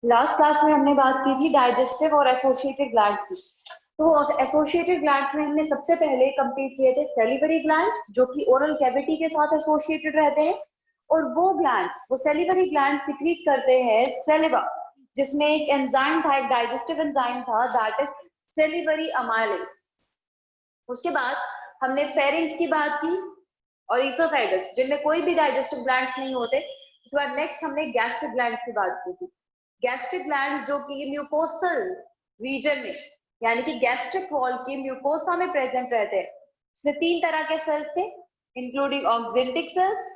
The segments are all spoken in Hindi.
लास्ट क्लास में हमने बात की थी डाइजेस्टिव और एसोसिएटेड ग्लैंड्स की। तो एसोसिएटेड ग्लैंड्स में हमने सबसे पहले कंप्लीट किए थे सेलिवरी ग्लैंड्स, जो कि ओरल कैविटी के साथ एसोसिएटेड रहते हैं। और वो सेलिवरी ग्लैंड सिक्रीट करते हैं सेलिवा, जिसमें एक एंजाइम था, एक डाइजेस्टिव एंजाइम था, दैट इज सेलिवरी अमाइलेज। उसके बाद हमने फेरिंग्स की बात की और ईसोफेगस, जिनमें कोई भी डाइजेस्टिव ग्लैंड्स नहीं होते। उसके बाद नेक्स्ट हमने गैस्ट्रिक ग्लैंड्स की बात की थी। गैस्ट्रिक ग्लैंड्स जो कि म्यूकोसल रीजन में, यानी कि गैस्ट्रिक वॉल के म्यूकोसा में प्रेजेंट रहते हैं। उसमें 3 तरह के सेल्स थे, including oxyntic cells,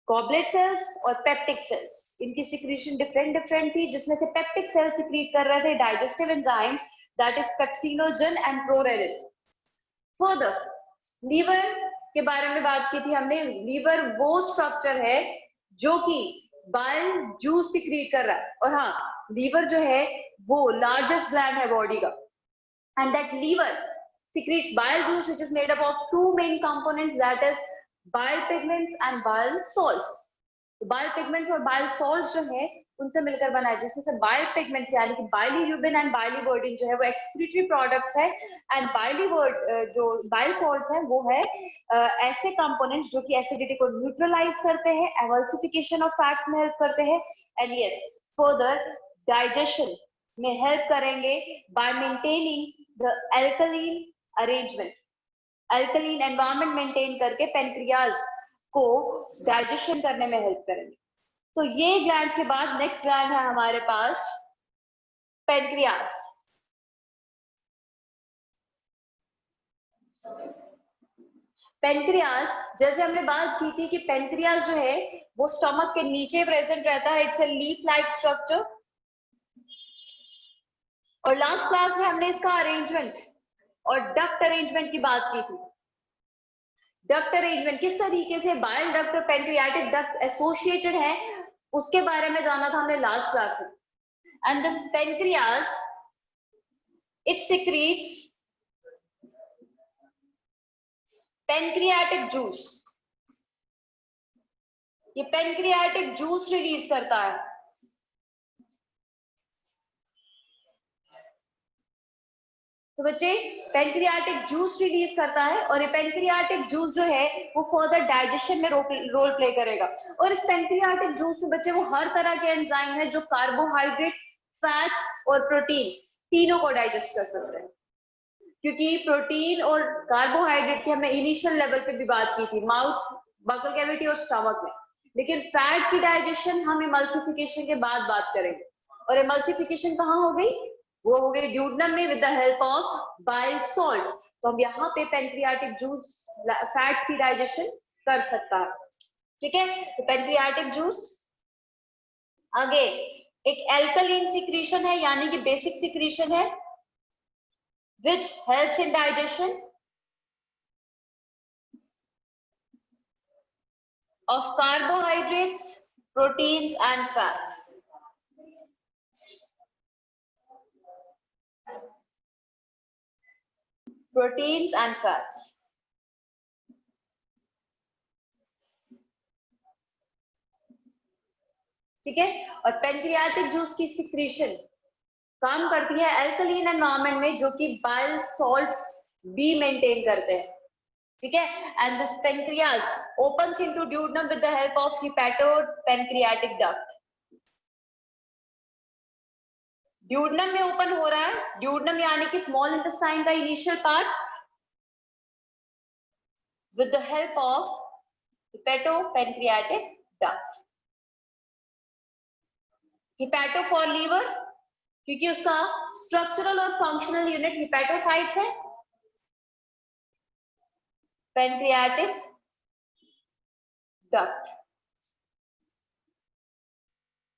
goblet cells और पेप्टिक सेल्स। इनकी सिक्रीशन डिफरेंट डिफरेंट थी, जिसमें से पेप्टिक सेल्स सिक्रीट कर रहे थे digestive enzymes, that is pepsinogen and prorenin. Further liver के बारे में बात की थी हमने। लीवर वो स्ट्रक्चर है जो कि बाइल जूस सिक्रीट कर रहा है। और हाँ, लीवर जो है वो लार्जेस्ट ग्लैंड है बॉडी का, and that liver secretes bile juice, which is made up of 2 main components, that is bile pigments and bile salts. तो bile pigments और bile salts जो है उनसे मिलकर बना है, जिसमें से bile pigments यानी कि bilirubin and biliverdin जो है वो excretory products है, एंड जो bile salts है वो है ऐसे कंपोनेंट्स जो कि एसिडिटी को न्यूट्रलाइज करते हैं, एमल्सिफिकेशन ऑफ फैट्स में हेल्प करते हैं, एंड यस फर्दर डाइजेशन में हेल्प करेंगे bye maintaining the alkaline arrangement. Alkaline environment maintain करके पेनक्रियाज को डाइजेशन करने में हेल्प करेंगे। तो ये ग्लैंड्स के बाद नेक्स्ट ग्लैंड है हमारे पास पेनक्रियाज। पेनक्रियाज, जैसे हमने बात की थी कि पेनक्रियाज जो है वो स्टमक के नीचे प्रेजेंट रहता है, it's a leaf like structure. और लास्ट क्लास में हमने इसका अरेंजमेंट और डक्ट अरेंजमेंट की बात की थी। डक्ट अरेंजमेंट किस तरीके से बाइल डक्ट और पेनक्रियाटिक डक्ट एसोसिएटेड है, उसके बारे में जाना था हमने लास्ट क्लास में। And this pancreas it secretes pancreatic juice. ये पेनक्रियाटिक जूस रिलीज करता है। तो बच्चे पेनक्रियाटिक जूस रिलीज करता है, और ये पेनक्रियाटिक जूस जो है वो फर्दर डाइजेशन में रोल प्ले करेगा। और इस पेनक्रियाटिक जूस में बच्चे वो हर तरह के एंजाइम है जो कार्बोहाइड्रेट, फैट्स और प्रोटीन्स तीनों को डाइजेस्ट कर सकते हैं। क्योंकि प्रोटीन और कार्बोहाइड्रेट की हमने इनिशियल लेवल पे भी बात की थी, माउथ, बकल कैविटी और स्टमक में। लेकिन फैट की डाइजेशन हम इमल्सिफिकेशन के बाद बात करेंगे। और इमल्सिफिकेशन कहाँ हो गई? वो हो गई ड्यूडनम में with the help of bile salts. तो हम यहाँ पे पेनक्रियाटिक जूस फैट्स की डाइजेशन कर सकता है। ठीक है, तो पेनक्रियाटिक जूस। आगे एक एल्कलीन सिक्रीशन है, यानी कि बेसिक सिक्रीशन है, which helps in digestion of carbohydrates, proteins and fats. Proteins and fats. ठीक है, और पेनक्रियाटिक जूस की सिक्रीशन काम करती है एल्कलीन एनवायरनमेंट में, जो कि बाइल सॉल्ट्स भी मेंटेन करते हैं। ठीक है, and this pancreas opens into duodenum with the help of hepatopancreatic duct. Duodenum में ओपन हो रहा है, ड्यूडनम यानी कि स्मॉल इंटेस्टाइन का initial part, with the help of hepatopancreatic duct. hepato for liver, क्योंकि उसका स्ट्रक्चरल और फंक्शनल यूनिट हिपैटोसाइट्स है। Pancreatic duct.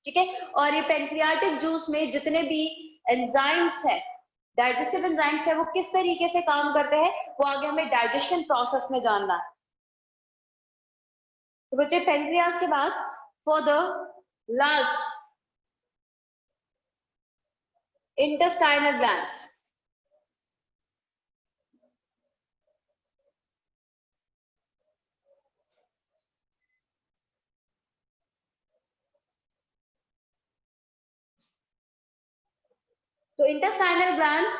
ठीक है, और ये पेनक्रियाटिक जूस में जितने भी एंजाइम्स हैं, डाइजेस्टिव एंजाइम्स है, वो किस तरीके से काम करते हैं, वो आगे हमें डाइजेशन प्रोसेस में जानना है। तो बच्चे पेनक्रियास के बाद for the last intestinal glands. तो इंटेस्टाइनल ग्लैंड्स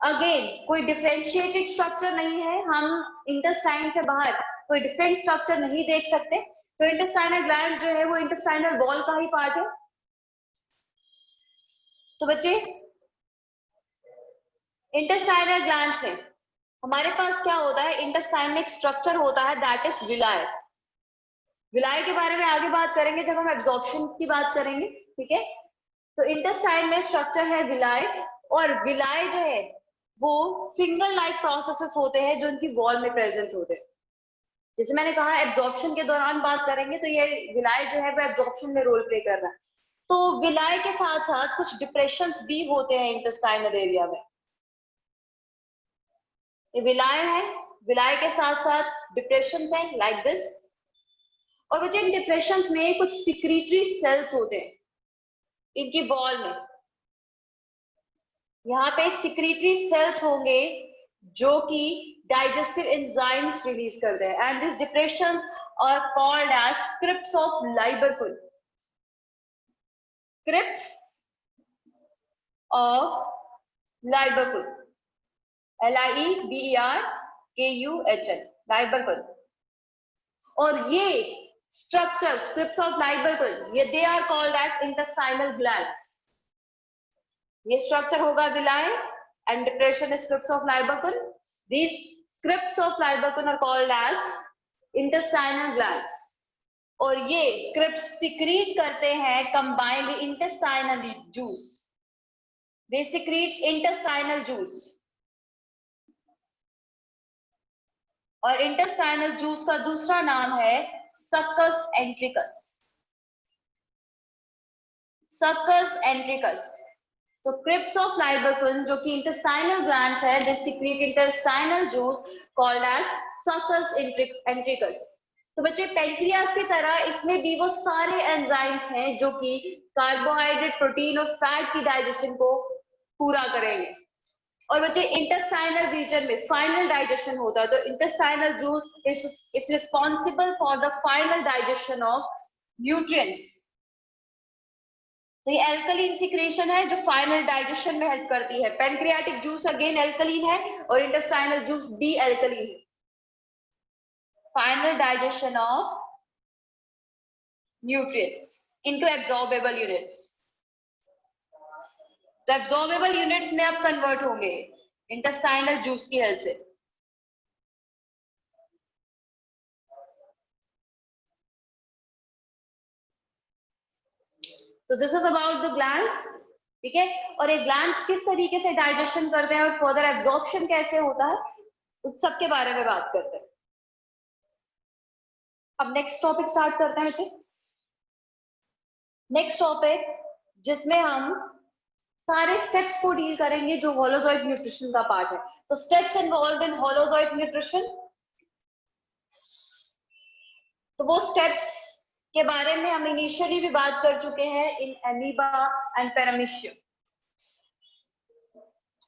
अगेन कोई डिफरेंशिएटेड स्ट्रक्चर नहीं है, हम इंटेस्टाइन से बाहर कोई डिफरेंट स्ट्रक्चर नहीं देख सकते। तो इंटेस्टाइनल ग्लैंड जो है वो इंटेस्टाइनल वॉल का ही पार्ट है। तो बच्चे इंटेस्टाइनल ग्लैंड्स में हमारे पास क्या होता है, इंटेस्टाइन में एक स्ट्रक्चर होता है दैट इज विलाय। विलाय के बारे में आगे बात करेंगे जब हम एब्जॉर्प्शन की बात करेंगे, ठीक है। तो इंटेस्टाइन में स्ट्रक्चर है विलाय, और विलाय जो है वो फिंगर लाइक प्रोसेसेस होते हैं जो उनकी वॉल में प्रेजेंट होते हैं। जैसे मैंने कहा एब्जॉर्प्शन के दौरान बात करेंगे तो ये विलाय जो है वो एब्जॉर्प्शन में रोल प्ले कर रहा है। तो विलाय के साथ साथ कुछ डिप्रेशंस भी होते हैं इंटेस्टाइनल एरिया में। ये विलाय है, विलाय के साथ साथ डिप्रेशंस है लाइक दिस। और बच्चे इन डिप्रेशंस में कुछ सिक्रीटरी सेल्स होते हैं इनकी वॉल में। यहाँ पे सिक्रीटरी सेल्स होंगे जो कि डाइजेस्टिव एंजाइम्स रिलीज करते हैं, and this depressions are called as crypts of Lieberkuhn. Crypts of Lieberkuhn, LIEBERKUHL, Lieberkuhn. और ये स्ट्रक्चर स्क्रिप्ट्स ऑफ लाइबरकुल, ये they are called as intestinal glands. ये स्ट्रक्चर होगा villi and depression scripts of Lieberkuhn. These scripts of laibacul are called as intestinal glands। और ये क्रिप्स सिक्रीट करते हैं combined intestinal juice. They secrete intestinal juice। और इंटेस्टाइनल जूस का दूसरा नाम है सक्कस एंट्रिकस। Succus entericus. तो क्रिप्स ऑफ लाइबरकुल जो कि इंटेस्टाइनल ग्लैंड्स है, they secrete intestinal juice called as succus entericus. तो बच्चे पैंक्रियास की तरह इसमें भी वो सारे एंजाइम्स हैं जो कि कार्बोहाइड्रेट, प्रोटीन और फैट की डाइजेशन को पूरा करेंगे। और बच्चे इंटेस्टाइनल रीजन में फाइनल डाइजेशन होता है, तो intestinal juice is responsible for the final digestion of nutrients. तो ये एल्कलीन सिक्रेशन है जो फाइनल डाइजेशन में हेल्प करती है। पैंक्रियाटिक जूस अगेन एल्कलीन है और इंटेस्टाइनल जूस भी एल्कलीन है। Final digestion of nutrients into absorbable units. तो एब्जॉर्बेबल यूनिट्स में अब कन्वर्ट होंगे इंटेस्टाइनल जूस की हेल्प से। तो this is about the glands, ठीक है। और ये ग्लैंड्स किस तरीके से डाइजेशन करते हैं और फर्दर एब्जॉर्प्शन कैसे होता है, उस सब के बारे में बात करते हैं। अब नेक्स्ट टॉपिक स्टार्ट करते हैं। फिर नेक्स्ट टॉपिक जिसमें हम सारे स्टेप्स को डील करेंगे जो होलोजॉइड न्यूट्रिशन का पार्ट है। तो स्टेप्स इन्वॉल्व्ड इन होलोजॉइड न्यूट्रिशन, तो वो स्टेप्स के बारे में हम इनिशियली भी बात कर चुके हैं इन एमीबा एंड पैरामीशियम।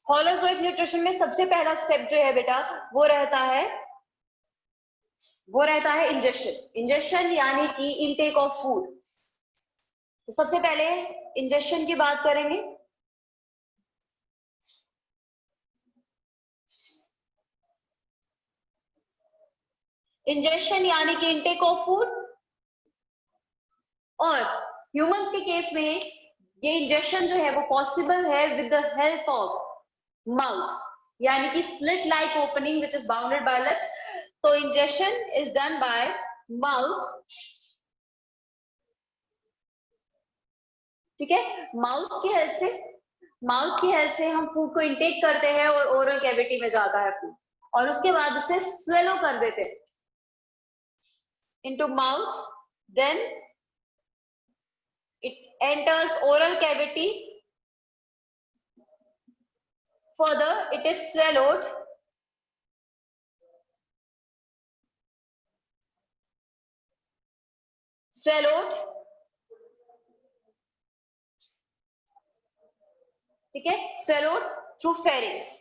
होलोजॉइड न्यूट्रिशन में सबसे पहला स्टेप जो है बेटा वो रहता है इंजेक्शन। इंजेक्शन यानी कि इनटेक ऑफ फूड। तो सबसे पहले इंजेक्शन की बात करेंगे। इंजेक्शन यानी कि इनटेक ऑफ फूड, और ह्यूमंस के केस में ये इंजेक्शन जो है वो पॉसिबल है with the help of mouth, यानी कि slit like opening which is bounded by lips. तो injection is done by mouth, ठीक है। माउथ की हेल्प से हम फूड को इंटेक करते हैं और ओरल कैविटी में जाता है फूड, और उसके बाद उसे स्वेलो कर देते हैं into mouth, then it enters oral cavity, further it is swallowed, ठीक है, swallowed through pharynx,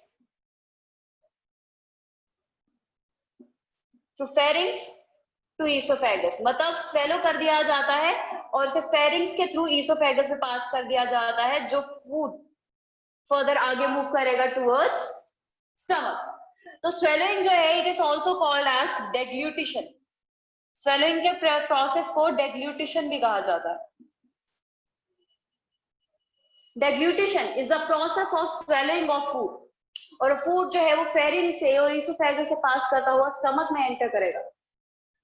to oesophagus. मतलब स्वेलो कर दिया जाता है और इसे फेरिंग्स के थ्रू ईसोफेगस में पास कर दिया जाता है, जो फूड फर्दर आगे मूव करेगा टुवर्ड्स स्टमक। तो स्वेलिंग जो है it is also called as deglutition. Swelling के प्रोसेस को डेग्लूटिशन भी कहा जाता है। Deglutition is the process of swelling of food, और फूड जो है वो फेरिंग से और इसोफेगस से पास करता हुआ स्टमक में एंटर करेगा,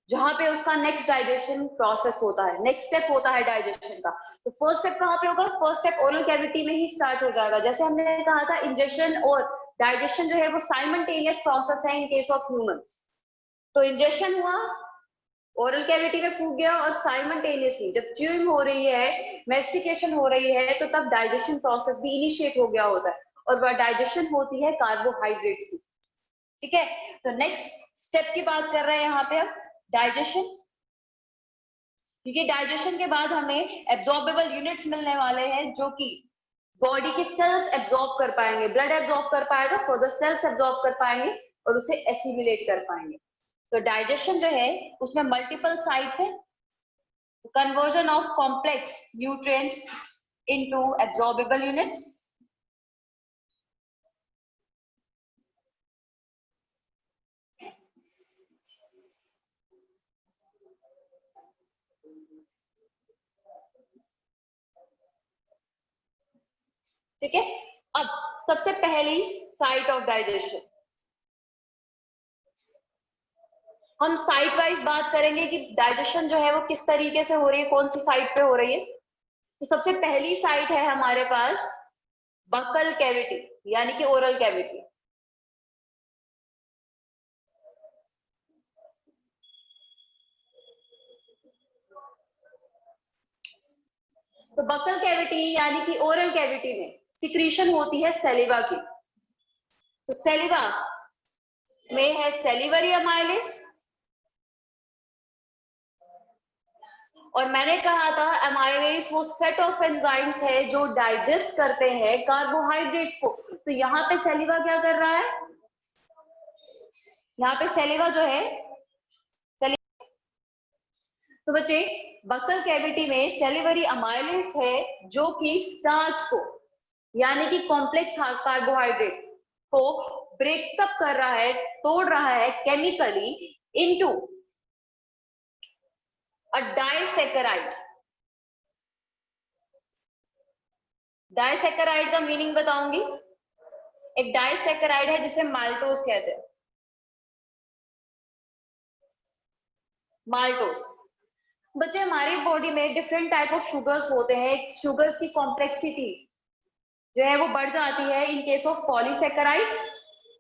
जहां पे उसका नेक्स्ट डाइजेशन प्रोसेस होता है, नेक्स्ट स्टेप होता है डाइजेशन का। तो फर्स्ट स्टेप कहाँ पे होगा? फर्स्ट स्टेप ओरल कैविटी में ही स्टार्ट हो जाएगा। जैसे हमने कहा था इंजेक्शन और डाइजेशन जो है वो साइमल्टेनियस प्रोसेस है इन केस ऑफ ह्यूमंस। तो इंजेक्शन हुआ, ओरल कैविटी में फूड गया, और साइमल्टेनियसली जब च्यूइंग हो रही है, मेस्टिकेशन हो रही है, तो तब डाइजेशन प्रोसेस भी इनिशिएट हो गया होता है, और वह डाइजेशन होती है कार्बोहाइड्रेट्स की। ठीक है, तो नेक्स्ट स्टेप की बात कर रहे हैं यहाँ पे अब डाइजेशन। क्योंकि डाइजेशन के बाद हमें एब्जॉर्बेबल यूनिट्स मिलने वाले हैं जो कि बॉडी के सेल्स एब्जॉर्ब कर पाएंगे, ब्लड एब्जॉर्ब कर पाएगा, फर्दर सेल्स एब्जॉर्ब कर पाएंगे और उसे एसिमिलेट कर पाएंगे। तो डाइजेशन जो है उसमें मल्टीपल साइट्स है, conversion of complex nutrients into absorbable units, ठीक है। अब सबसे पहली साइट ऑफ डाइजेशन, हम साइट वाइज बात करेंगे कि डाइजेशन जो है वो किस तरीके से हो रही है, कौन सी साइट पे हो रही है। तो सबसे पहली साइट है हमारे पास बकल कैविटी, यानी कि ओरल कैविटी। तो बकल कैविटी यानी कि ओरल कैविटी में सिक्रीशन होती है सैलिवा की। तो सैलिवा में है सैलिवरी अमाइलेज, और मैंने कहा था अमाइलेज वो सेट ऑफ एंजाइम्स है जो डाइजेस्ट करते हैं कार्बोहाइड्रेट्स को। तो यहाँ पे सैलिवा क्या कर रहा है? यहाँ पे सैलिवा जो है, तो बच्चे बकल कैविटी में सैलिवरी अमाइलेज है जो कि स्टार्च को यानी कि कॉम्प्लेक्स कार्बोहाइड्रेट को ब्रेकअप कर रहा है, तोड़ रहा है chemically into a disaccharide. Disaccharide का मीनिंग बताऊंगी। एक डाइसैकेराइड है जिसे माल्टोज कहते हैं, माल्टोज। बच्चे हमारी बॉडी में डिफरेंट टाइप ऑफ शुगर्स होते हैं, शुगर्स की कॉम्प्लेक्सिटी जो है वो बढ़ जाती है इन केस ऑफ पॉलीसैकेराइड्स।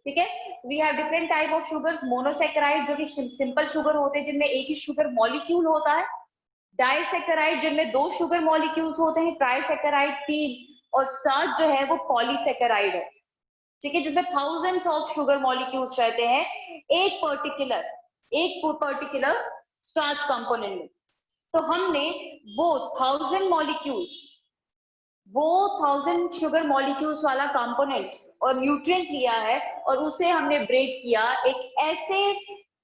ठीक है, we have different type of sugars, monosaccharide जो कि सिंपल शुगर होते हैं जिनमें एक ही शुगर मॉलिक्यूल होता है, डाइसैकेराइड जिनमें दो शुगर मॉलिक्यूल्स होते हैं, ट्राइसैकेराइड तीन, और स्टार्च जो है वो पॉलीसैकेराइड है, ठीक है, जिसमें थाउजेंड्स ऑफ शुगर मॉलिक्यूल्स रहते हैं एक पर्टिकुलर स्टार्च कंपोनेंट में। तो हमने वो 1000 शुगर मॉलिक्यूल्स वाला कंपोनेंट और न्यूट्रिएंट लिया है, और उसे हमने ब्रेक किया एक ऐसे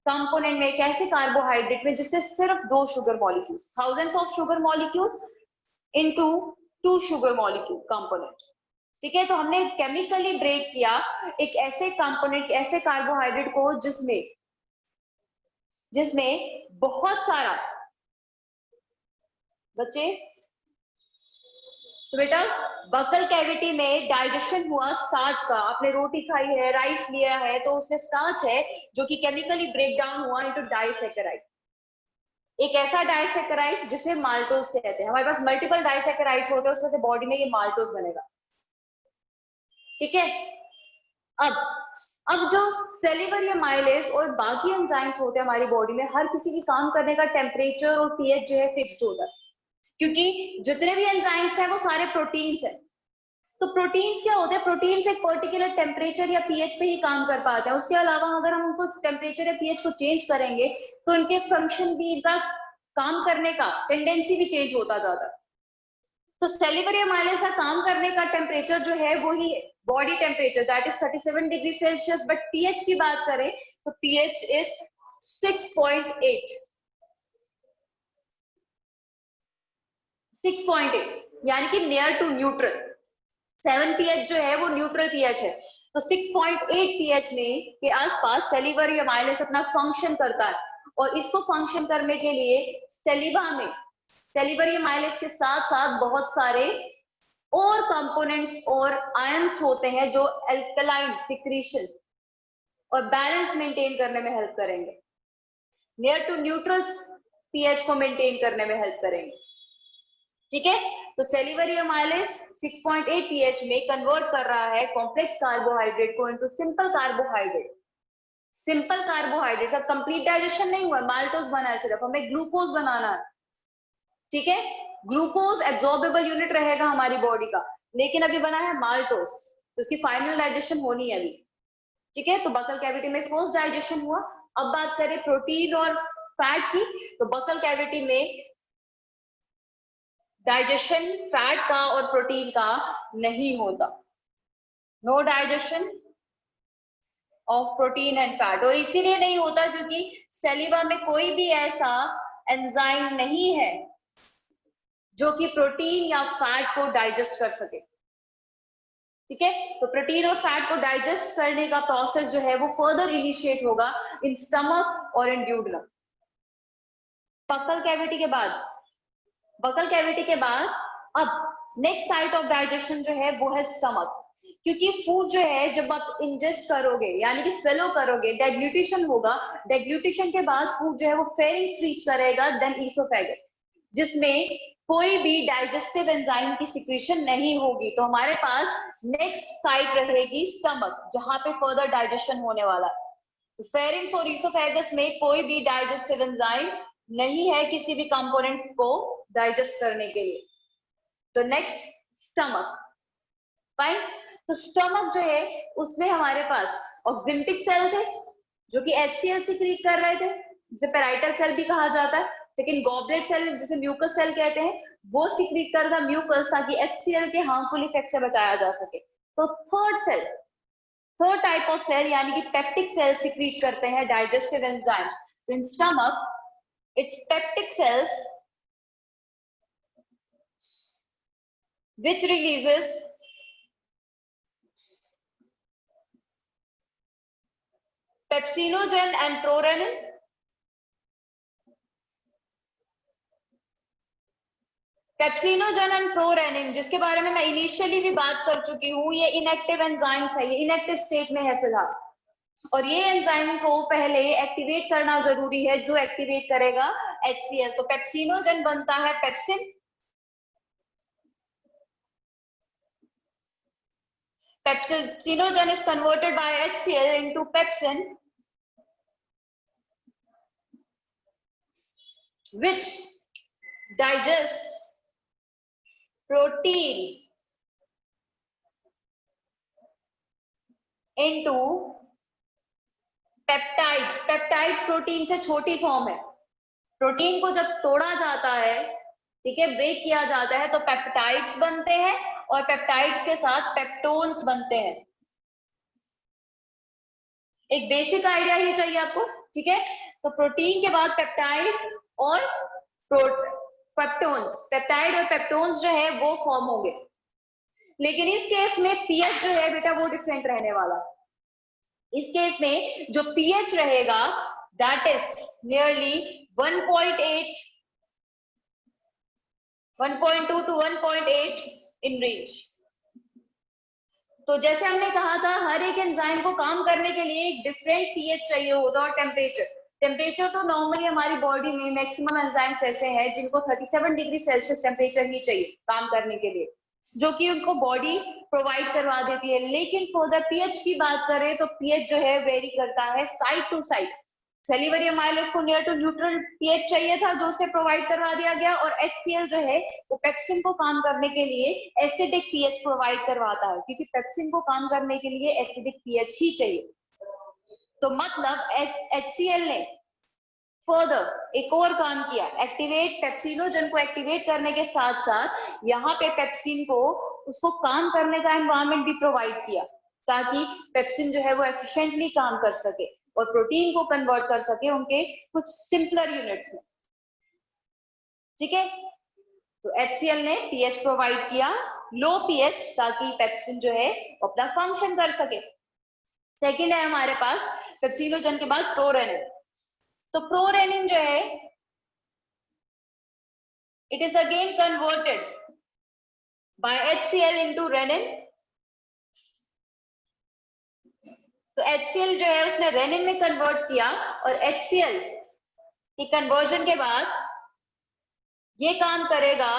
कंपोनेंट में, एक ऐसे कार्बोहाइड्रेट में जिससे सिर्फ 2 sugar molecules, thousands of sugar molecules into 2 sugar molecule component. ठीक है, तो हमने केमिकली ब्रेक किया एक ऐसे कंपोनेंट, ऐसे कार्बोहाइड्रेट को जिसमें बहुत सारा, बच्चे तो बेटा बकल कैविटी में डाइजेशन हुआ स्टार्च का, आपने रोटी खाई है, राइस लिया है, तो उसमें स्टार्च है जो कि केमिकली ब्रेक डाउन हुआ इनटू डाइसैकेराइड, एक ऐसा डाइसैकेराइड जिसे माल्टोज कहते हैं। हमारे पास मल्टीपल डाइसैकेराइड्स होते हैं, उसमें से बॉडी में ये माल्टोज बनेगा। ठीक है, अब जो सेलिवरी अमाइलेज और बाकी एंजाइम्स होते हैं हमारी बॉडी में, हर किसी की काम करने का टेम्परेचर और पीएच जो है फिक्स्ड होता है, क्योंकि जितने भी एंजाइम्स हैं वो सारे प्रोटीन्स हैं। तो प्रोटीन्स क्या होते हैं? प्रोटीन्स एक पर्टिकुलर टेम्परेचर या पीएच पे ही काम कर पाते हैं, उसके अलावा अगर हम उनको टेम्परेचर या पीएच को चेंज करेंगे तो इनके फंक्शन भी, इनका काम करने का टेंडेंसी भी चेंज होता जाता है। तो सेलिवरी अमाइलेज का काम करने का टेम्परेचर जो है वो ही body temperature, that is 37 degree Celsius, but pH की बात करें तो पीएच इज 6.8, 6.8 यानी कि नियर टू न्यूट्रल। 7 pH जो है वो न्यूट्रल पीएच है। तो 6.8 पीएच में के आसपास सेलिवरी अमाइलेस अपना फंक्शन करता है, और इसको फंक्शन करने के लिए सेलिवा में सेलिवरी अमाइलेस के साथ साथ बहुत सारे और कंपोनेंट्स और आयंस होते हैं जो एल्कलाइन सिक्रीशन और बैलेंस मेंटेन करने में हेल्प करेंगे, नियर टू न्यूट्रल पीएच को मेंटेन करने में हेल्प करेंगे। ठीक है, तो सेलिवरी अमाइलेस 6.8 पीएच में कन्वर्ट कर रहा है कॉम्प्लेक्स कार्बोहाइड्रेट को into simple carbohydrate. Simple carbohydrate, सब कंप्लीट डाइजेशन नहीं हुआ, माल्टोज बना है, सिर्फ हमें ग्लूकोज बनाना है। ठीक है, ग्लूकोज एब्जॉर्बेबल यूनिट रहेगा हमारी बॉडी का, लेकिन अभी बना है माल्टोज, तो उसकी फाइनल डाइजेशन होनी है अभी। ठीक है, तो बकल कैविटी में फर्स्ट डाइजेशन हुआ। अब बात करें प्रोटीन और फैट की, तो बकल कैविटी में डाइजेशन फैट का और प्रोटीन का नहीं होता, no digestion of protein and fat. और इसीलिए नहीं होता क्योंकि सेलिवा में कोई भी ऐसा एंजाइम नहीं है जो कि प्रोटीन या फैट को डाइजेस्ट कर सके। ठीक है, तो प्रोटीन और फैट को डाइजेस्ट करने का प्रोसेस जो है वो फर्दर इनिशिएट होगा इन स्टमक और इन ड्यूडेनम। बकल कैविटी के बाद अब नेक्स्ट साइट ऑफ डाइजेशन जो है वो है स्टमक, क्योंकि फूड जो है जब आप इंजेस्ट करोगे यानी कि स्वेलो करोगे, डेग्लूटिशन होगा, डेग्लूटिशन के बाद फूड जो है वो फेरिंग्स रीच करेगा, देन ईसोफेगस, जिसमें कोई भी डाइजेस्टिव एंजाइम की सिक्रीशन नहीं होगी। तो हमारे पास नेक्स्ट साइट रहेगी स्टमक, जहां पे फर्दर डाइजेशन होने वाला है। तो फेरिंग्स और ईसोफेगस में कोई भी डाइजेस्टिव एंजाइम नहीं है किसी भी कंपोनेंट्स को डाइजेस्ट करने के लिए। तो नेक्स्ट स्टमक, फाइन। तो स्टमक जो है उसमें हमारे पास ऑक्सिंटिक सेल्स है जो कि HCl सिक्रीट कर रहे थे, जिसे पेराइटल सेल भी कहा जाता है। सेकंड गॉबलेट सेल जिसे म्यूकस सेल कहते हैं, वो सिक्रीट कर रहा म्यूकस ताकि HCl के हार्मफुल इफेक्ट से बचाया जा सके। तो थर्ड टाइप ऑफ सेल यानी कि पेप्टिक सेल सिक्रीट करते हैं डाइजेस्टिव एंजाइम्स। तो in stomach it's peptic cells which releases pepsinogen and prorenin, pepsinogen and prorenin, जिसके बारे में मैं इनिशियली भी बात कर चुकी हूँ, ये इनएक्टिव एंजाइम्स है, ये इनएक्टिव स्टेट में है फिलहाल, और ये एंजाइम को पहले एक्टिवेट करना जरूरी है, जो एक्टिवेट करेगा HCl। तो पेप्सिनोजन बनता है pepsin, pepsinogen is converted by HCl into pepsin, which digests protein into peptides. Peptides protein से छोटी फॉर्म है। प्रोटीन को जब तोड़ा जाता है, ठीक है, ब्रेक किया जाता है, तो पेप्टाइड्स बनते हैं और पेप्टाइड्स के साथ पेप्टोन्स बनते हैं। एक बेसिक आइडिया ही चाहिए आपको, ठीक है। तो प्रोटीन के बाद पेप्टाइड और पेप्टोन्स, पेप्टाइड और पेप्टोन्स जो है वो फॉर्म होंगे, लेकिन इस केस में पीएच जो है बेटा वो डिफरेंट रहने वाला है। इस केस में जो पीएच रहेगा that is nearly 1.8, 1.2 to 1.8 in range. तो जैसे हमने कहा था हर एक एंजाइम को काम करने के लिए एक डिफरेंट पीएच चाहिए होता और टेम्परेचर तो नॉर्मली हमारी बॉडी में मैक्सिमम एंजाइम्स ऐसे हैं जिनको 37 डिग्री सेल्सियस टेम्परेचर ही चाहिए काम करने के लिए, जो कि उनको बॉडी प्रोवाइड करवा देती है। लेकिन फॉर द पीएच की बात करें तो पीएच जो है वेरी करता है site to site. Salivary amylase को नियर टू न्यूट्रल पीएच चाहिए था जो उसे प्रोवाइड करवा दिया गया, और HCl जो है वो पेप्सिन को काम करने के लिए एसिडिक पीएच प्रोवाइड करवाता है, क्योंकि पेप्सिन को काम करने के लिए एसिडिक पीएच ही चाहिए। तो मतलब HCl ने फर्दर एक और काम किया, एक्टिवेट पेप्सिनोजन को एक्टिवेट करने के साथ साथ यहाँ पे पेप्सिन को उसको काम करने का एनवायरनमेंट भी प्रोवाइड किया, ताकि पेप्सिन जो है वो एफिशिएंटली काम कर सके और प्रोटीन को कन्वर्ट कर सके उनके कुछ सिंपलर यूनिट्स में। ठीक है, तो HCl ने पीएच प्रोवाइड किया लो पीएच, ताकि पेप्सिन जो है अपना फंक्शन कर सके। सेकंड है हमारे पास पेप्सिनोजन के बाद प्रोरेनिन। तो प्रोरेनिन जो है it is again converted by HCl into rennin. तो HCl जो है उसने रेनिन में कन्वर्ट किया और HCl की कन्वर्जन के बाद ये काम करेगा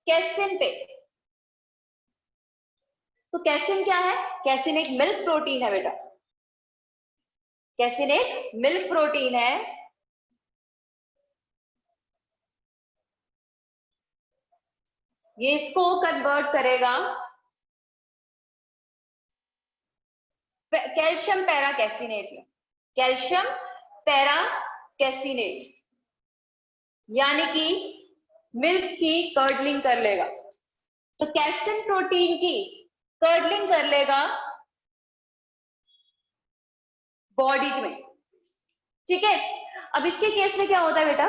कैसिन पे। तो कैसिन क्या है? कैसिन एक मिल्क प्रोटीन है बेटा, कैसिन एक मिल्क प्रोटीन है। ये इसको कन्वर्ट करेगा कैल्शियम पैरा कैसिनेट में, कैल्शियम पैरा कैसिनेट, यानी कि मिल्क की कर्डलिंग कर लेगा। तो कैसिन प्रोटीन की कर्डलिंग कर लेगा बॉडी में, ठीक है। अब इसके केस में क्या होता है बेटा,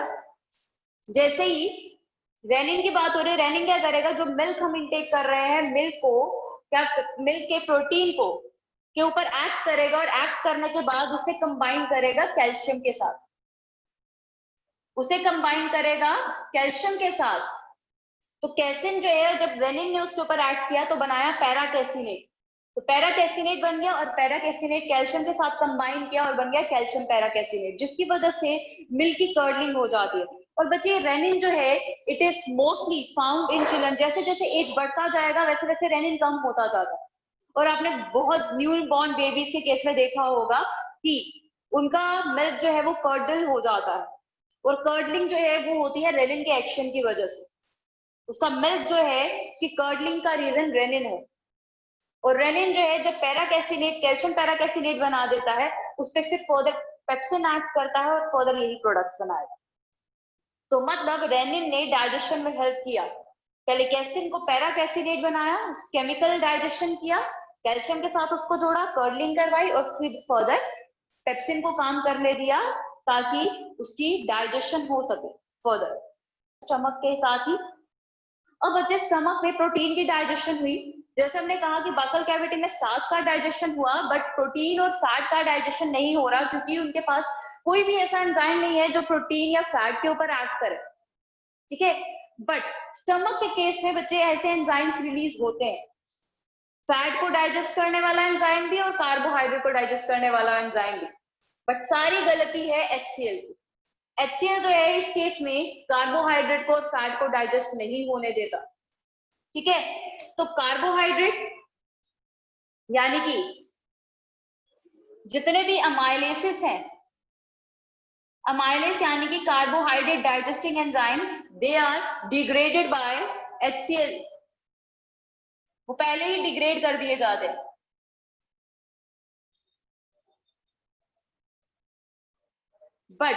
जैसे ही रेनिन की बात हो रही है, रेनिन क्या करेगा, जो मिल्क हम इंटेक कर रहे हैं, मिल्क को क्या, मिल्क के प्रोटीन को के ऊपर एक्ट करेगा और एक्ट करने के बाद उसे कंबाइन करेगा कैल्शियम के साथ, उसे कंबाइन करेगा कैल्शियम के साथ। तो कैसिन जो है, जब रेनिन ने उसके ऊपर एक्ट किया तो बनाया पैराकैसिनेट। तो पैराकैसिनेट बन गया और पैराकैसिनेट कैल्शियम के साथ कंबाइन किया और बन गया कैल्शियम पैराकैसिनेट, जिसकी वजह से मिल्क की कर्डलिंग हो जाती है। और बच्चे रेनिन जो है it is mostly found in children, जैसे जैसे एज बढ़ता जाएगा वैसे वैसे रेनिन कम होता जाता है। और आपने बहुत न्यू बॉर्न बेबीज के केस में देखा होगा कि उनका मिल्क जो है वो कर्डल हो जाता है, और कर्डलिंग जो है वो होती है रेनिन के एक्शन की वजह से। उसका मिल्क जो है उसकी कर्डलिंग का रीजन रेनिन है। और रेनिन जो है जब पैराकैसिनेट कैल्शियम पैराकैसिनेट बना देता है, उस पर फिर फर्दर पेप्सिन एक्ट करता है और फर्दर यही प्रोडक्ट्स बनाएगा। तो मतलब रेनिन ने डाइजेशन में हेल्प किया, पहले कैसिन को पैराकैसिनेट बनाया, केमिकल डाइजेशन किया, कैल्शियम के साथ उसको जोड़ा, कर्डलिंग करवाई और फिर फर्दर पेप्सिन को काम करने दिया ताकि उसकी डाइजेशन हो सके फर्दर स्टमक के साथ ही। अब बच्चे स्टमक में प्रोटीन की डाइजेशन हुई, जैसे हमने कहा कि बकल कैविटी में स्टार्च का डाइजेशन हुआ, बट प्रोटीन और फैट का डाइजेशन नहीं हो रहा, क्योंकि उनके पास कोई भी ऐसा एंजाइम नहीं है जो प्रोटीन या फैट के ऊपर एक्ट करे, ठीक है। बट स्टमक के केस में बच्चे ऐसे एंजाइम्स रिलीज होते हैं, फैट को डाइजेस्ट करने वाला एंजाइम भी और कार्बोहाइड्रेट को डाइजेस्ट करने वाला एंजाइम भी, बट सारी गलती है HCl की। HCl जो है इस केस में कार्बोहाइड्रेट को और फैट को डाइजेस्ट नहीं होने देता, ठीक है। तो कार्बोहाइड्रेट यानी कि जितने भी अमाइलेसिस हैं, अमाइलेस यानी कि carbohydrate digesting enzyme, they are degraded by HCl, वो पहले ही डिग्रेड कर दिए जाते हैं। बट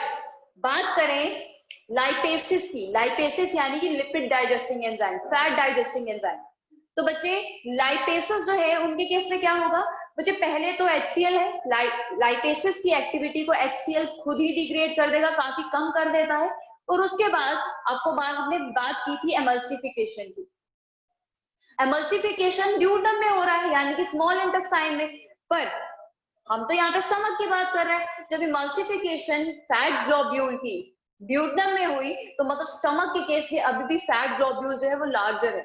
बात करें लाइपेसिस की, लाइपेसिस यानी कि lipid digesting enzyme, fat digesting enzyme, तो बच्चे लाइपेसिस जो है उनके केस में क्या होगा, बच्चे पहले तो HCl है, लाइपेसिस की एक्टिविटी को HCl खुद ही डिग्रेड कर देगा, काफी कम कर देता है। और उसके बाद आपको हमने बात की थी एमल्सिफिकेशन की, एमल्सिफिकेशन ड्यूडम में हो रहा है यानी कि स्मॉल इंटेस्टाइन में, पर हम तो यहाँ पे स्टमक की बात कर रहे हैं। जब इमल्सिफिकेशन फैट ग्लोब्यूल की ड्यूडम में हुई तो मतलब स्टमक के केस में अभी भी फैट ग्लोब्यूल जो है वो लार्जर है,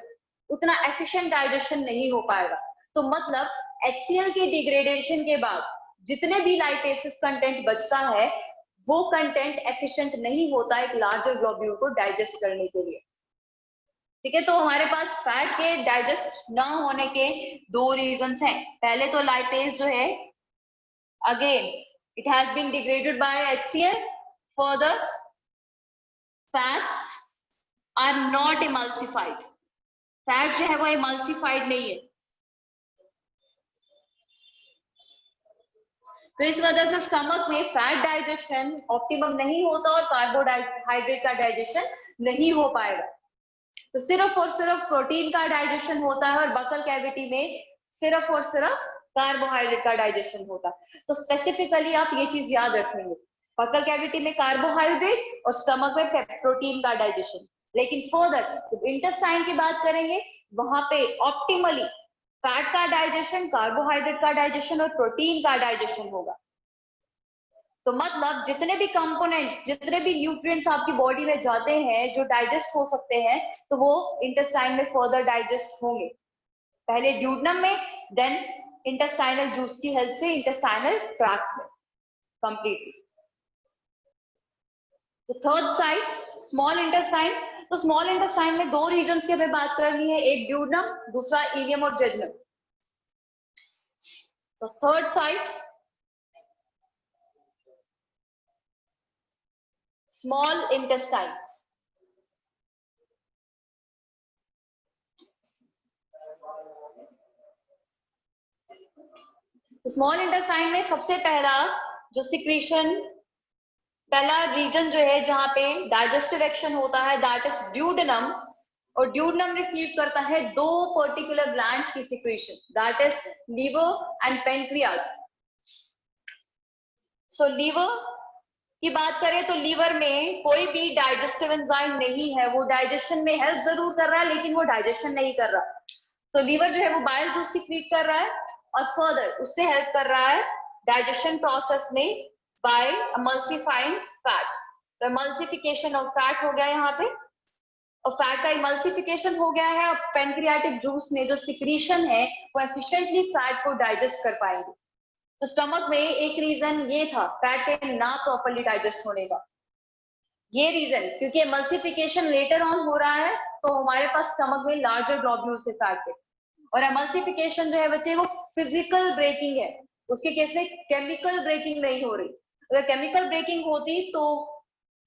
उतना एफिशिएंट डाइजेशन नहीं हो पाएगा। तो मतलब HCl के डिग्रेडेशन के बाद जितने भी लाइपेसिस कंटेंट बचता है वो कंटेंट एफिशिएंट नहीं होता एक लार्जर ग्लोब्यूल को डाइजेस्ट करने के लिए, ठीक है। तो हमारे पास फैट के डाइजेस्ट न होने के दो रीजंस हैं। पहले तो लाइपेज जो है again it has been degraded by HCl, further fats are not emulsified, fat जो है वो emulsified नहीं है, तो इस वजह से स्टमक में फैट डाइजेशन ऑप्टिमम नहीं होता और कार्बोहाइड्रेट का डाइजेशन नहीं हो पाएगा। तो सिर्फ और सिर्फ प्रोटीन का डाइजेशन होता है और बकल कैविटी में सिर्फ और सिर्फ कार्बोहाइड्रेट का डाइजेशन होता है। तो स्पेसिफिकली आप ये चीज याद रखेंगे, बकल कैविटी में कार्बोहाइड्रेट और स्टमक में प्रोटीन का डाइजेशन। लेकिन फर्दर जब इंटेस्टाइन की बात करेंगे वहां पे ऑप्टिमली फैट का डाइजेशन, कार्बोहाइड्रेट का डाइजेशन और प्रोटीन का डाइजेशन होगा। तो मतलब जितने भी कंपोनेंट्स, जितने भी न्यूट्रिएंट्स आपकी बॉडी में जाते हैं जो डाइजेस्ट हो सकते हैं, तो वो इंटेस्टाइन में फर्दर डाइजेस्ट होंगे, पहले ड्यूडेनम में, देन इंटेस्टाइनल जूस की हेल्प से इंटेस्टाइनल ट्रैक्ट में कंप्लीटली। तो थर्ड साइट स्मॉल इंटेस्टाइन। तो स्मॉल इंटेस्टाइन में दो रीजन्स की हमें बात करनी है, एक ड्यूडेनम, दूसरा इलियम और जेजुनम। तो थर्ड साइट स्मॉल इंटेस्टाइन। तो स्मॉल इंटेस्टाइन में सबसे पहला जो सिक्रीशन, पहला रीजन जो है जहां पे डाइजेस्टिव एक्शन होता है, दैट इज ड्यूडेनम। और ड्यूडेनम रिसीव करता है दो पर्टिकुलर ग्लैंड्स की secretion, that is liver and pancreas. So liver की बात करें तो लीवर में कोई भी डाइजेस्टिव एंजाइम नहीं है, वो डाइजेशन में हेल्प जरूर कर रहा है लेकिन वो डाइजेशन नहीं कर रहा। तो लीवर जो है वो बाइल जूस सीक्रेट कर रहा है और फर्दर उससे हेल्प कर रहा है डाइजेशन प्रोसेस में बाय एमल्सिफाइंग फैट। तो एमल्सिफिकेशन ऑफ फैट हो गया यहाँ पे, और फैट का इमल्सिफिकेशन हो गया है। और पेनक्रियाटिक जूस में जो सिक्रीशन है वो एफिशिएंटली फैट को डाइजेस्ट कर पाएंगे। तो स्टमक में एक रीजन ये था फैट के ना प्रॉपर्ली डाइजेस्ट होने का, ये रीजन क्योंकि एमल्सिफिकेशन लेटर ऑन हो रहा है, तो हमारे पास स्टमक में लार्जर ग्लोब्यूल्स थे फैट के। और एमल्सिफिकेशन जो है बच्चे वो फिजिकल ब्रेकिंग है, उसके केस में केमिकल ब्रेकिंग नहीं हो रही। अगर केमिकल ब्रेकिंग होती तो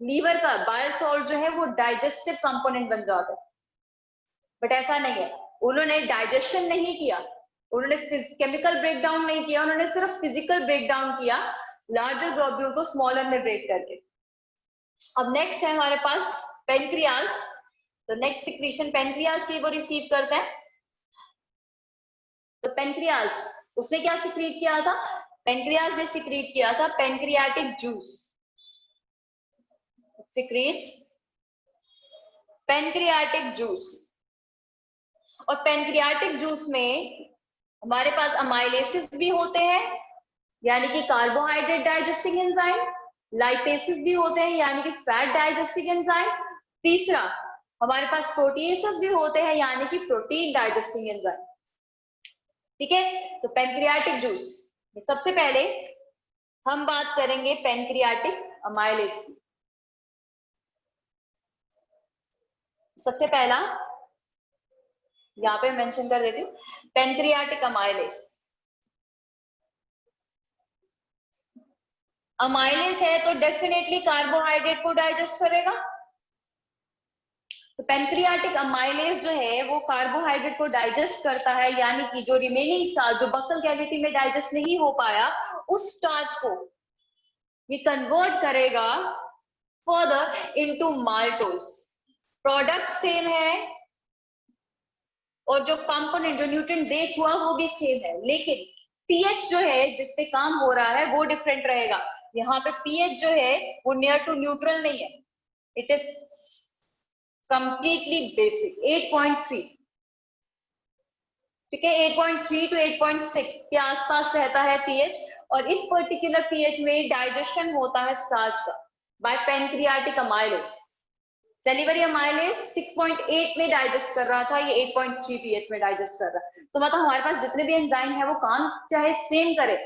लीवर का बाइल सॉल्ट जो है वो डाइजेस्टिव कंपोनेंट बन जाता है, बट ऐसा नहीं है। उन्होंने डाइजेशन नहीं किया, उन्होंने केमिकल ब्रेकडाउन नहीं किया, उन्होंने सिर्फ फिजिकल ब्रेकडाउन किया, लार्जर ग्लोब्यूल को स्मॉलर में ब्रेक करके। अब नेक्स्ट है हमारे पास पेनक्रियाज। तो नेक्स्ट सिक्रीशन पेनक्रियाज की वो रिसीव करता है। तो पेनक्रियाज उसने क्या सिक्रीट किया था, पेनक्रियाज ने सिक्रीट किया था pancreatic juice, secretes pancreatic juice. और पेनक्रियाटिक जूस में हमारे पास अमाइलेसिस भी होते हैं यानी कि कार्बोहाइड्रेट डाइजेस्टिंग एंजाइम, लाइपेसिस भी होते हैं यानी कि फैट डाइजेस्टिंग एंजाइम, तीसरा हमारे पास प्रोटीएसेस भी होते हैं यानी कि प्रोटीन डाइजेस्टिंग एंजाइम। ठीक है, तो पेनक्रियाटिक जूस में सबसे पहले हम बात करेंगे पेनक्रियाटिक अमाइलेस। सबसे पहला यहाँ पे मेंशन कर देती हूँ, पेनक्रियाटिक अमाइलेस। अमाइलेस है तो डेफिनेटली कार्बोहाइड्रेट को डाइजेस्ट करेगा। तो पेनक्रियाटिक अमाइलेस जो है वो कार्बोहाइड्रेट को डाइजेस्ट करता है, यानी कि जो रिमेनिंग स्टार्च जो बक्कल कैविटी में डाइजेस्ट नहीं हो पाया उस स्टार्च को ये कन्वर्ट करेगा further into maltose. Product same है और जो कंपोनेंट जो न्यूट्रिएंट ब्रेक हुआ वो भी सेम है, लेकिन पीएच जो है जिसपे काम हो रहा है वो डिफरेंट रहेगा। यहाँ पे पीएच जो है वो नियर टू न्यूट्रल नहीं है, इट इज कंप्लीटली बेसिक 8.3। ठीक है, 8.3 टू 8.6 के आसपास रहता है पीएच। और इस पर्टिकुलर पीएच में डाइजेशन होता है स्टार्च का by pancreatic amylase. Salivary amylase 6.8 में डाइजेस्ट कर रहा था, ये 8.3 पीएच में डाइजेस्ट कर रहा है। तो मतलब हमारे पास जितने भी एंजाइम है वो काम चाहे सेम करे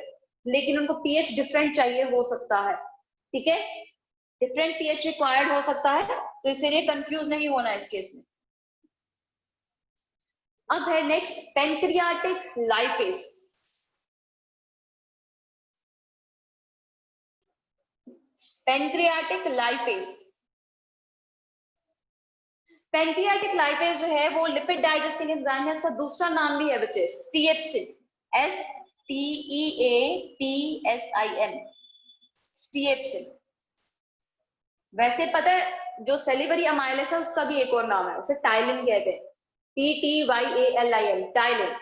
लेकिन उनको पीएच डिफरेंट चाहिए हो सकता है। ठीक है, डिफरेंट पीएच रिक्वायर्ड हो सकता है, तो इसीलिए कंफ्यूज नहीं होना इस केस में। अब है next pancreatic lipase. Pancreatic lipase, pancreatic lipase जो है वो लिपिड डाइजेस्टिंग एंजाइम है, इसका दूसरा नाम भी है बच्चे स्टीएप्सिन, STEAPSIN, स्टीएप्सिन। वैसे पता है जो सेलिवरी अमाइलेस है उसका भी एक और नाम है, उसे टाइलिन कहते हैं, PTYALIN, टाइलिन,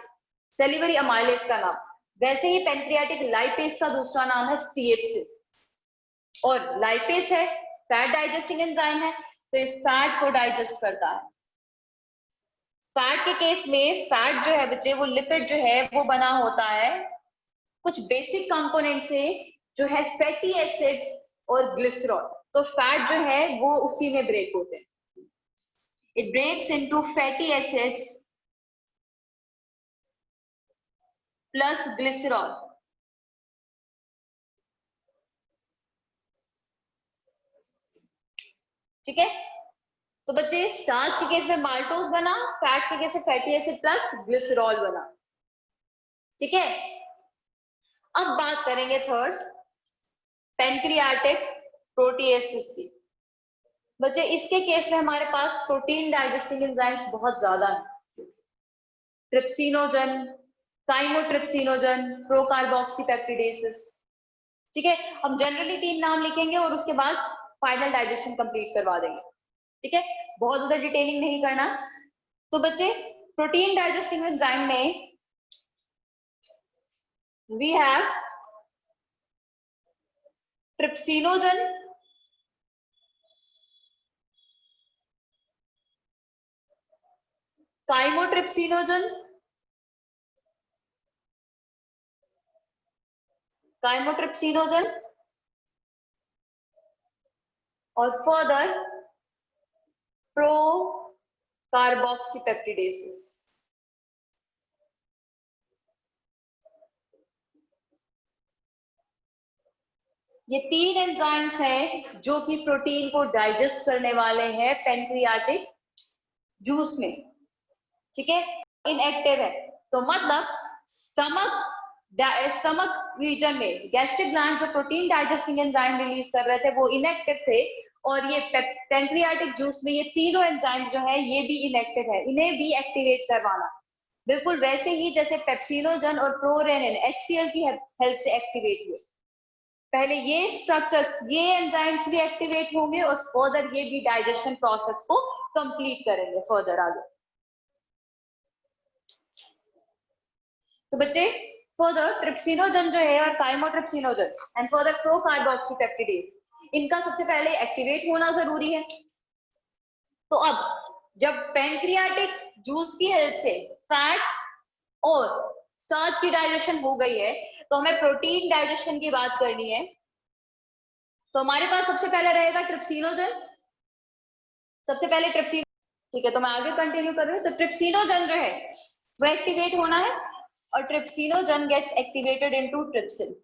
सेलिवरी अमाइलेस का नाम। वैसे ही पेनक्रियाटिक लाइपेस का दूसरा नाम है स्टीएप्सिन। और लाइपेस है फैट डाइजेस्टिंग एंजाइम है, तो ये फैट को डाइजेस्ट करता है। फैट के केस में फैट जो है बच्चे वो लिपिड जो है वो बना होता है कुछ बेसिक कंपोनेंट से जो है फैटी एसिड्स और ग्लिसरॉल। तो फैट जो है वो उसी में ब्रेक होते हैं। It breaks into fatty acids plus glycerol. ठीक है, तो बच्चे स्टार्च के केस में माल्टोज बना, फैट्स के केस में फैटी एसिड प्लस ग्लिसरॉल बना। ठीक है, अब बात करेंगे थर्ड पैंक्रियाटिक प्रोटीएसिस की। बच्चे इसके केस में हमारे पास प्रोटीन डाइजेस्टिंग एंजाइम्स बहुत ज्यादा है। Trypsinogen, chymotrypsinogen, procarboxypeptidases. ठीक है, हम जनरली 3 नाम लिखेंगे और उसके बाद फाइनल डाइजेशन कंप्लीट करवा देंगे। ठीक है, बहुत ज्यादा डिटेलिंग नहीं करना। तो बच्चे प्रोटीन डाइजेस्टिंग एंजाइम में we have trypsinogen, chymotrypsinogen, chymotrypsinogen और फर्दर प्रो कार्बोक्सीपेप्टिडेसिस। ये 3 एंजाइम्स हैं जो कि प्रोटीन को डाइजेस्ट करने वाले हैं पैंक्रियाटिक जूस में। ठीक है, इनएक्टिव है तो मतलब स्टमक रीजन में गैस्ट्रिक ग्लैंड जो प्रोटीन डाइजेस्टिंग एंजाइम रिलीज कर रहे थे वो इनएक्टिव थे, और ये पैंक्रियाटिक जूस में ये तीनों एंजाइम जो है ये भी इनएक्टिव है, इन्हें भी एक्टिवेट करवाना बिल्कुल वैसे ही जैसे पेप्सिनोजन और प्रोरेनिन HCl की हेल्प से एक्टिवेट हुए। पहले ये स्ट्रक्चर्स, ये एंजाइम्स भी एक्टिवेट होंगे और फर्दर ये भी डाइजेशन प्रोसेस को कंप्लीट करेंगे फर्दर आगे। तो बच्चे फर्दर ट्रिप्सिनोजन जो है और काइमोट्रिप्सिनोजन एंड फर्दर प्रोकार्बोक्सीपेप्टिडेस, इनका सबसे पहले एक्टिवेट होना जरूरी है। तो अब जब पैंक्रियाटिक जूस की हेल्प से फैट और स्टार्च की डाइजेशन हो गई है तो हमें प्रोटीन डाइजेशन की बात करनी है। तो हमारे पास सबसे पहले रहेगा ट्रिप्सिनोजन, सबसे पहले ट्रिप्सिन। ठीक है, तो मैं आगे कंटिन्यू कर रही हूँ। तो ट्रिप्सिनोजन जो है वो एक्टिवेट होना है और trypsinogen gets activated into trypsin.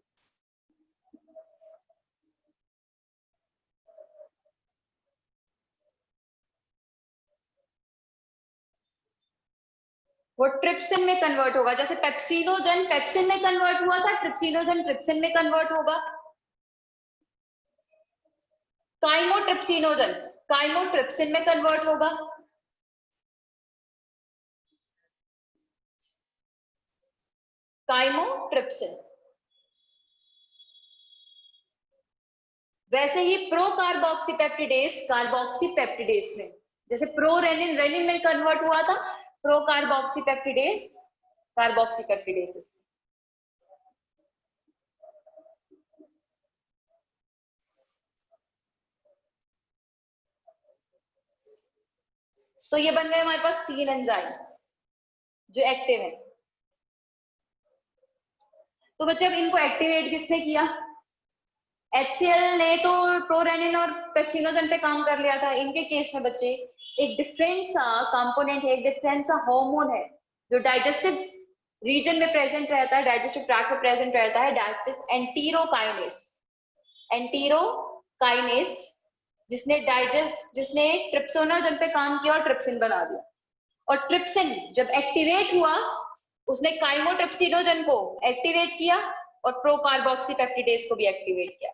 वो ट्रिप्सिन में कन्वर्ट होगा, जैसे पेप्सिनोजन पेप्सिन में कन्वर्ट हुआ था, ट्रिप्सिनोजन ट्रिप्सिन में कन्वर्ट होगा। काइमोट्रिप्सिनोजन काइमोट्रिप्सिन में कन्वर्ट होगा। काइमोट्रिप्सिन। वैसे ही प्रोकार्बोक्सीपेप्टिडेस कार्बोक्सीपेप्टिडेस में, जैसे प्रोरेनिन रेनिन में कन्वर्ट हुआ था, प्रोकार्बोक्सीपेप्टिडेस कार्बोक्सीपेप्टिडेसिस। तो ये बन गए हमारे पास 3 एंजाइम्स जो एक्टिव हैं। तो बच्चे अब इनको एक्टिवेट किसने किया? HCl ने तो प्रोरेनिन और पेप्सिनोजन पे काम कर लिया था। इनके केस में बच्चे एक डिफरेंट सा कंपोनेंट है, एक डिफरेंट सा हार्मोन है जो डाइजेस्टिव रीजन में प्रेजेंट रहता है, डाइजेस्टिव ट्रैक्ट में प्रेजेंट रहता है, दैट इज एंटीरोकाइनेस। एंटीरोकाइनेस जिसने ट्रिप्सिनोजन पे काम किया और ट्रिप्सिन बना दिया। और ट्रिप्सिन जब एक्टिवेट हुआ उसने काइमोट्रिप्सिनोजन को एक्टिवेट किया और प्रोकार्बोक्सीपेप्टिडेस को भी एक्टिवेट किया।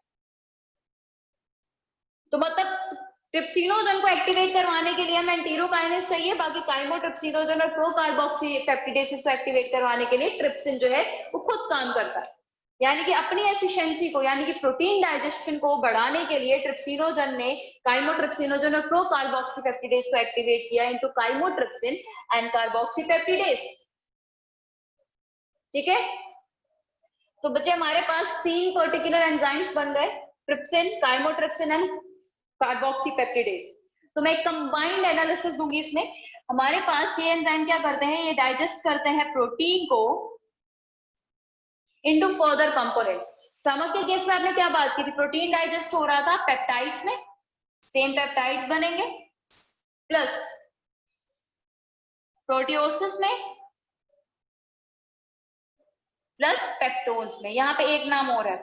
तो मतलब ट्रिप्सिनोजन को एक्टिवेट करवाने के लिए हमें एंटीरोकाइनेस चाहिए, बाकी काइमोट्रिप्सिनोजन और प्रोकार्बोक्सीपेप्टिडेस को एक्टिवेट करवाने के लिए ट्रिप्सिन जो है वो खुद काम करता है। यानी कि अपनी एफिशिएंसी को, यानी कि प्रोटीन डाइजेशन को बढ़ाने के लिए ट्रिप्सिनोजन ने काइमोट्रिप्सिनोजन और प्रोकार्बोक्सीपेप्टिडेस को एक्टिवेट किया इनटू काइमोट्रिप्सिन एंड कार्बोक्सीपेप्टिडेस। ठीक है, तो बच्चे हमारे पास 3 पर्टिकुलर एंजाइम्स बन गए, ट्रिप्सिन, काइमोट्रिप्सिन एंड कार्बोक्सीपेप्टिडेस। तो मैं एक कंबाइंड एनालिसिस दूंगी इसमें। हमारे पास ये एंजाइम क्या करते हैं, ये डाइजेस्ट करते हैं प्रोटीन को इनटू फर्दर कंपोनेंट्स। स्टमक के केस में आपने क्या बात की थी, प्रोटीन डाइजेस्ट हो रहा था पेप्टाइड्स में, सेम पेप्टाइड्स बनेंगे, प्लस प्रोटियोसिस में, प्लस पेप्टोन्स में। यहाँ पे एक नाम और है,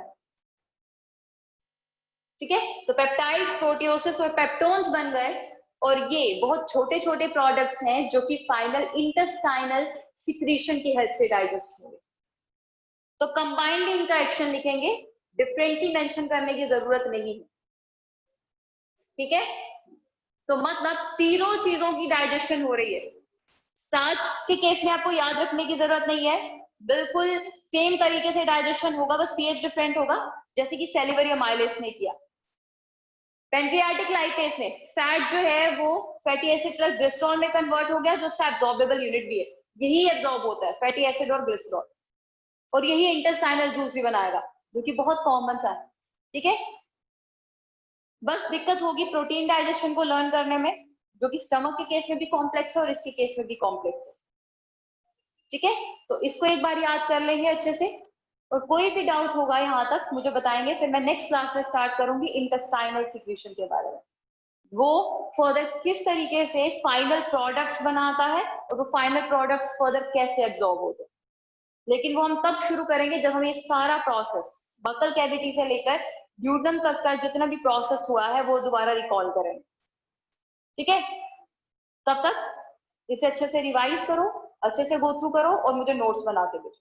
ठीक है। तो पेप्टाइड्स, प्रोटियोसिस और पेप्टोन्स बन गए, और ये बहुत छोटे छोटे प्रोडक्ट्स हैं जो कि फाइनल इंटेस्टाइनल सिक्रीशन की हेल्प से डाइजेस्ट होंगे। तो कंबाइंड इनका एक्शन लिखेंगे, डिफरेंटली मेंशन करने की जरूरत नहीं है, ठीक है। तो मतलब तीनों चीजों की डाइजेशन हो रही है। स्टार्च के केस में आपको याद रखने की जरूरत नहीं है, बिल्कुल सेम तरीके से डाइजेशन होगा, बस पीएच डिफरेंट होगा, जैसे कि सेलिवरी अमाइलेज ने किया। पेंक्रियाटिक लाइपेज में फैट जो है वो फैटी एसिड प्लस ग्लिसरॉल में कन्वर्ट हो गया, जो उसका एब्जॉर्बेबल यूनिट भी है, यही एब्जॉर्ब होता है फैटी एसिड और ग्लिसरॉल, और यही इंटेस्टाइनल जूस भी बनाएगा, जो कि बहुत कॉमन सा है, ठीक है। बस दिक्कत होगी प्रोटीन डाइजेशन को लर्न करने में, जो कि स्टमक के केस में भी कॉम्प्लेक्स है और इसके केस में भी कॉम्प्लेक्स है, ठीक है। तो इसको एक बार याद कर लेंगे अच्छे से, और कोई भी डाउट होगा यहाँ तक मुझे बताएंगे, फिर मैं नेक्स्ट क्लास में स्टार्ट करूंगी इंटेस्टाइनल सिक्रीशन के बारे में, वो फर्दर किस तरीके से फाइनल प्रोडक्ट्स बनाता है और वो फाइनल प्रोडक्ट्स फर्दर कैसे एब्जॉर्ब होते हैं। लेकिन वो हम तब शुरू करेंगे जब हम ये सारा प्रोसेस बकल कैविटी से लेकर ड्यूडम तक का जितना भी प्रोसेस हुआ है वो दोबारा रिकॉल करेंगे, ठीक है। तब तक इसे अच्छे से रिवाइज करो, अच्छे से गो थ्रू करो और मुझे नोट्स बना के दो।